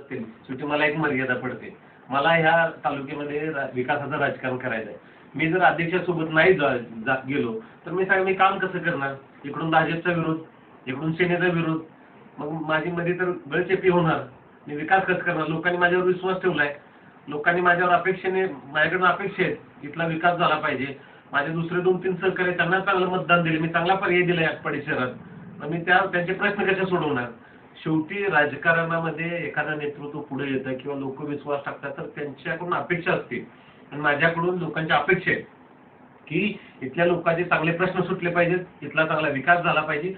असतील शेवटी मला एक मर्यादा पडते. मला ह्या तालुक्यामध्ये विकासाचं राजकारण करायचं आहे. मी जर अध्यक्षासोबत नाही जात गेलो तर मी काम कसं करणार? इकडून भाजपचा विरोध, इकडून सेनेचा विरोध, मग माझी मध्ये तर गळचेपी होणार. मी विकास कसं करणार? लोकांनी माझ्यावर विश्वास ठेवलाय, लोकांनी माझ्यावर माझ्याकडून अपेक्षा आहेत, इथला विकास झाला पाहिजे. माझे दुसरे 2-3 सहकारी त्यांना चांगलं मतदान दिले, मी चांगला पर्याय दिलाय आटपाडी शहरात, तर मी त्यांचे प्रश्न कसे सोडवणार? शेवटी राजकारणामध्ये एखादं नेतृत्व पुढे येतं किंवा लोक विश्वास टाकतात तर त्यांच्याकडून अपेक्षा असते आणि माझ्याकडून लोकांच्या अपेक्षा आहेत की इथल्या लोकांचे चांगले प्रश्न सुटले पाहिजेत, इथला चांगला विकास झाला पाहिजे.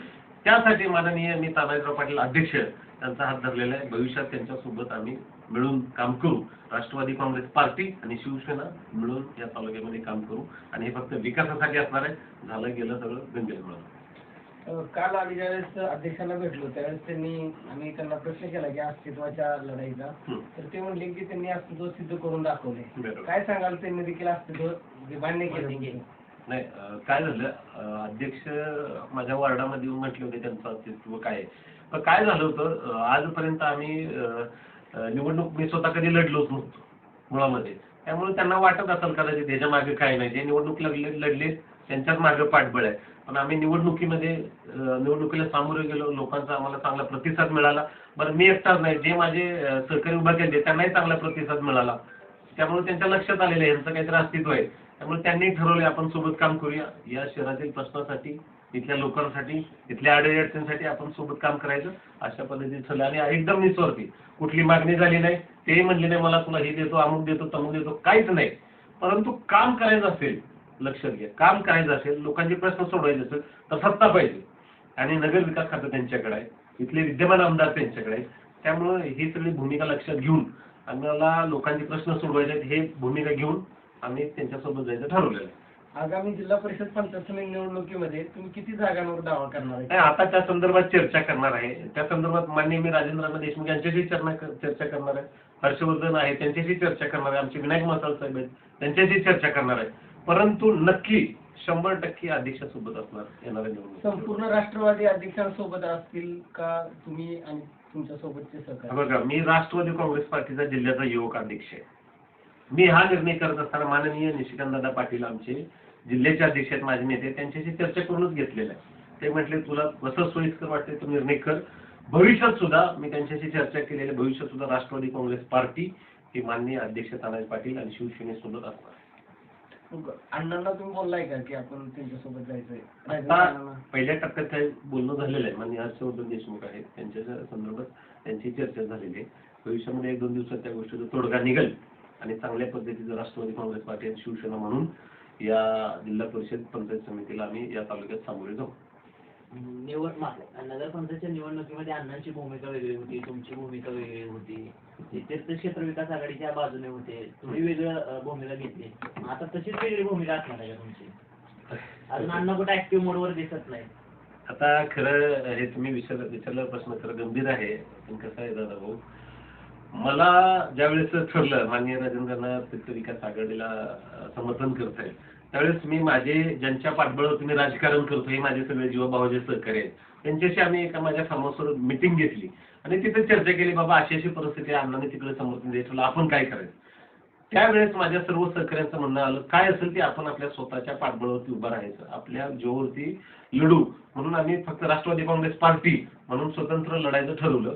त्यासाठी माननीय मी तानाजीराव पाटील अध्यक्ष त्यांचा हात धरलेला आहे. भविष्यात त्यांच्यासोबत आम्ही मिळून काम करू. राष्ट्रवादी काँग्रेस पार्टी आणि शिवसेना मिळून या तालुक्यामध्ये काम करू आणि हे फक्त विकासासाठी असणार आहे. झालं गेलं सगळं गंभीर मिळून. काल आम्ही ज्यावेळेस अध्यक्षांना भेटलो त्यावेळेस आम्ही त्यांना प्रश्न केला की अस्तित्वाच्या लढाईचा, तर ते म्हणले की त्यांनी अस्तित्व सिद्ध करून दाखवले. काय सांगाल, त्यांनी देखील अस्तित्व मान्य केलं? नाही, काय झालं, अध्यक्ष माझ्या वार्डामध्ये येऊन म्हटले होते त्यांचं अस्तित्व काय आहे. पण काय झालं होतं, आजपर्यंत आम्ही निवडणूक मी स्वतः कधी लढलोच नव्हतो मुळामध्ये. त्यामुळे त्यांना वाटत असेल कदाचित त्याच्या मागे काय नाही, जे निवडणूक लढले त्यांच्याच मागे पाठबळ आहे. पण आम्ही निवडणुकीला सामोरे गेलो, लोकांचा आम्हाला चांगला प्रतिसाद मिळाला. बरं, मी एकटाच नाही, जे माझे सहकारी उभा केले त्यांनाही चांगला प्रतिसाद मिळाला. त्यामुळे त्यांच्या लक्षात आलेलं आहे यांचं काहीतरी अस्तित्व आहे. त्यामुळे त्यांनी ठरवले आपण सोबत काम करूया, या शहरातील प्रश्नासाठी, इथल्या लोकांसाठी, इथल्या अडचणींसाठी आपण सोबत काम करायचं, अशा पद्धतीने ठरलं. आणि एकदम निस्वार्थी, कुठली मागणी झाली नाही, तेही म्हणले नाही मला तुला हे देतो, अमुक देतो, तमुक देतो, काहीच नाही. परंतु काम करायचं असेल, लक्षात घ्या, काम करायचं असेल, लोकांचे प्रश्न सोडवायचे असेल तर सत्ता पाहिजे आणि नगर विकास खातं त्यांच्याकडे आहे, इथले विद्यमान आमदार त्यांच्याकडे आहेत. त्यामुळे ही सगळी भूमिका लक्षात घेऊन आम्हाला लोकांचे प्रश्न सोडवायचे आहेत, हे भूमिका घेऊन आम्ही त्यांच्यासोबत जायचं ठरवलेलं आहे. आगामी जिल्हा परिषद पंचायत समिती निवडणुकीमध्ये तुम्ही किती जागांवर दावा करणार आहे? आता त्या संदर्भात चर्चा करणार आहे. त्या संदर्भात माननीय मी राजेंद्र देशमुख यांच्याशी चर्चा करणार आहे. हर्षवर्धन आहे त्यांच्याशी चर्चा करणार आहे. आमचे विनायक मसाल साहेब आहेत त्यांच्याशी चर्चा करणार आहे. परंतु नक्की 100% अध्यक्षासोबत असणार येणाऱ्या निवडणूक. संपूर्ण राष्ट्रवादी अध्यक्षांसोबत असतील का तुम्ही आणि तुमच्या सोबतचे सहकारी? बघा, मी राष्ट्रवादी काँग्रेस पार्टीचा जिल्ह्याचा युवक अध्यक्ष आहे. मी हा निर्णय करत असताना माननीय निशिकांतदादा पाटील आमचे जिल्ह्याचे अध्यक्ष आहेत, माझे नेते, त्यांच्याशी चर्चा करूनच घेतलेला आहे. ते म्हटले तुला कसं सोयीस्कर वाटते तो निर्णय कर. भविष्यात सुद्धा मी त्यांच्याशी चर्चा केलेली, भविष्यात सुद्धा राष्ट्रवादी काँग्रेस पार्टी ही माननीय अध्यक्ष तानाजी पाटील आणि शिवसेनेसोबत असणार. अण्णांना तुम्ही बोललाय का की आपण त्यांच्यासोबत जायचंय? आता पहिल्या टप्प्यात काही बोलणं झालेलं आहे. माननीय हर्षवर्धन देशमुख आहेत त्यांच्या संदर्भात त्यांची चर्चा झालेली आहे. भविष्यामध्ये 1-2 दिवसात त्या गोष्टीचा तोडगा निघेल आणि चांगल्या पद्धतीचं राष्ट्रवादी काँग्रेस पार्टी आणि शिवसेना म्हणून या जिल्हा परिषद पंचायत समितीला आम्ही या तालुक्यात सामोरे जाऊ. नगरपंचायतच्या निवडणुकीमध्ये अण्णांची भूमिका वेगळी होती, तुमची भूमिका वेगळी होती. तीर्थ क्षेत्र विकास आघाडीच्या बाजूने होते, तुम्ही वेगळं भूमिका घेतली. आता तशीच वेगळी भूमिका असणार आहे तुमची? अजून अण्णा कुठे ऍक्टिव्ह मोडवर दिसत नाही. आता खरं हे तुम्ही विचारलेला प्रश्न खरं गंभीर आहे. पण कसं आहे दादा भाऊ, मला ज्यावेळेस ठरलं माननीय राजेंद्रनाथ तीर्थ विकास आघाडीला समर्थन करता येईल त्यावेळेस मी माझे ज्यांच्या पाठबळावर मी राजकारण करतो हे माझे सगळे जीवाभावाचे सहकारी आहेत, त्यांच्याशी आम्ही एका माझ्या फार्महाऊसवर मिटिंग घेतली आणि तिथे चर्चा केली, बाबा अशी अशी परिस्थिती आहे, अण्णांनी तिकडे समर्थन द्यायचं, आपण काय करायचं. त्यावेळेस माझ्या सर्व सहकाऱ्यांचं म्हणणं आलं काय असेल ते आपण आपल्या स्वतःच्या पाठबळावरती उभं राहायचं, आपल्या जीवावरती लढू. म्हणून आम्ही फक्त राष्ट्रवादी काँग्रेस पार्टी म्हणून स्वतंत्र लढायचं ठरवलं.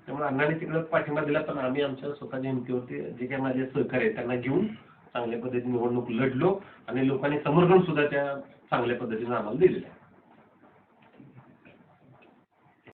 त्यामुळे अण्णांनी तिकडे पाठिंबा दिला, पण आम्ही आमच्या स्वतःच्या हिमतीवरती जे काही माझे सहकारी आहेत त्यांना घेऊन चांगल्या पद्धतीने निवडणूक लढलो आणि लोकांनी समर्थन सुद्धा त्या चांगल्या पद्धतीने आम्हाला दिलेलं आहे.